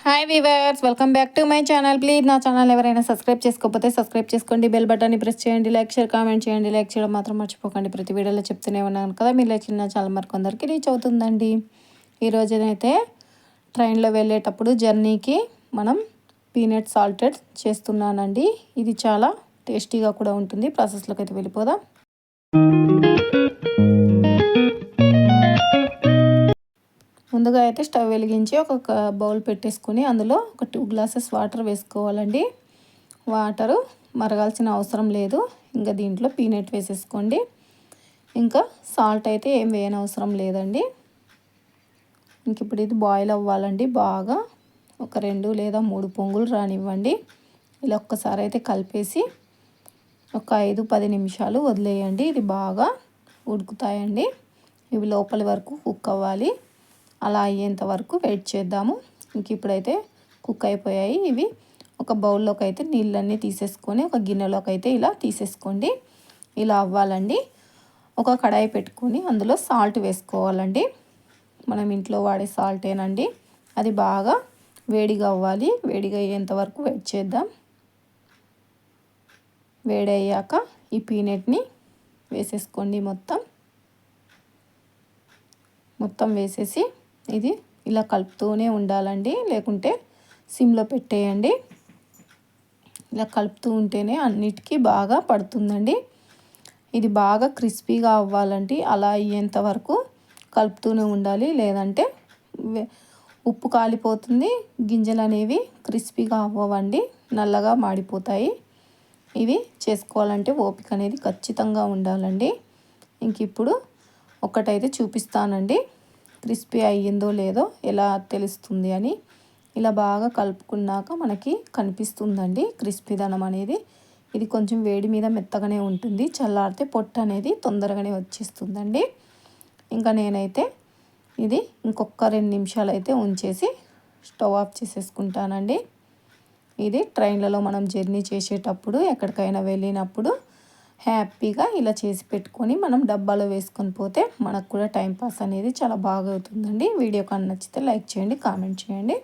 Hi weavers, welcome back to my channel. Please నా channel ఎవరైనా subscribe చేసుకోకపోతే subscribe చేసుకోండి, బెల్ బటన్ని ప్రెస్ చేయండి, లైక్ షేర్ కామెంట్ చేయండి. లైక్ చేయడం మాత్రం మర్చిపోకండి. ప్రతి వీడియోలో చెప్తూనే ఉన్నాను కదా, మీరు లైక్ చిన్న చాలా మరికొందరికి రీచ్ అవుతుందండి. ఈరోజునైతే ట్రైన్లో వెళ్ళేటప్పుడు జర్నీకి మనం పీనట్ సాల్టెడ్ చేస్తున్నానండి. ఇది చాలా టేస్టీగా కూడా ఉంటుంది. ప్రాసెస్లోకి అయితే వెళ్ళిపోదాం. ముందుగా అయితే స్టవ్ వెలిగించి ఒక బౌల్ పెట్టేసుకొని అందులో ఒక 2 గ్లాసెస్ వాటర్ వేసుకోవాలండి. వాటరు మరగాల్సిన అవసరం లేదు. ఇంకా దీంట్లో పీనట్ వేసేసుకోండి. ఇంకా సాల్ట్ అయితే ఏం వేయనవసరం లేదండి. ఇంక ఇప్పుడు ఇది బాయిల్ అవ్వాలండి. బాగా ఒక 2 లేదా 3 పొంగులు రానివ్వండి. ఇలా ఒక్కసారి అయితే కలిపేసి ఒక 5-10 నిమిషాలు వదిలేయండి. ఇది బాగా ఉడుకుతాయండి. ఇవి లోపలి వరకు కుక్ అవ్వాలి. అలా అయ్యేంత వరకు వెయిట్ చేద్దాము. ఇంక ఇప్పుడైతే కుక్ అయిపోయాయి. ఇవి ఒక బౌల్లోకి అయితే నీళ్ళన్నీ తీసేసుకొని ఒక గిన్నెలోకి అయితే ఇలా తీసేసుకోండి. ఇలా అవ్వాలండి. ఒక కడాయి పెట్టుకొని అందులో సాల్ట్ వేసుకోవాలండి. మనం ఇంట్లో వాడే సాల్టేనండి. అది బాగా వేడిగా అవ్వాలి. వేడిగా అయ్యేంత వరకు వెయిట్ చేద్దాం. వేడి అయ్యాక ఈ పీనట్ని వేసేసుకోండి. మొత్తం వేసేసి ఇది ఇలా కలుపుతూనే ఉండాలండి. లేకుంటే సిమ్లో పెట్టేయండి. ఇలా కలుపుతూ ఉంటేనే అన్నిటికీ బాగా పడుతుందండి. ఇది బాగా క్రిస్పీగా అవ్వాలండి. అలా అయ్యేంత వరకు కలుపుతూనే ఉండాలి. లేదంటే ఉప్పు కాలిపోతుంది. గింజలు అనేవి క్రిస్పీగా అవ్వవండి, నల్లగా మాడిపోతాయి. ఇవి చేసుకోవాలంటే ఓపిక అనేది ఖచ్చితంగా ఉండాలండి. ఇంక ఇప్పుడు ఒకటైతే చూపిస్తానండి, క్రిస్పీ అయ్యిందో లేదో ఎలా తెలుస్తుంది అని. ఇలా బాగా కలుపుకున్నాక మనకి కనిపిస్తుందండి క్రిస్పీదనం అనేది. ఇది కొంచెం వేడి మీద మెత్తగానే ఉంటుంది. చల్లారితే పొట్టు అనేది తొందరగానే వచ్చేస్తుందండి. ఇంకా నేనైతే ఇది ఇంకొక 2 నిమిషాలు అయితే ఉంచేసి స్టవ్ ఆఫ్ చేసేసుకుంటానండి. ఇది ట్రైన్లలో మనం జర్నీ చేసేటప్పుడు ఎక్కడికైనా వెళ్ళినప్పుడు హ్యాపీగా ఇలా చేసి పెట్టుకొని మనం డబ్బాలో వేసుకొని పోతే మనకు కూడా టైంపాస్ అనేది చాలా బాగా అవుతుందండి. వీడియో కానీ నచ్చితే లైక్ చేయండి, కామెంట్ చేయండి.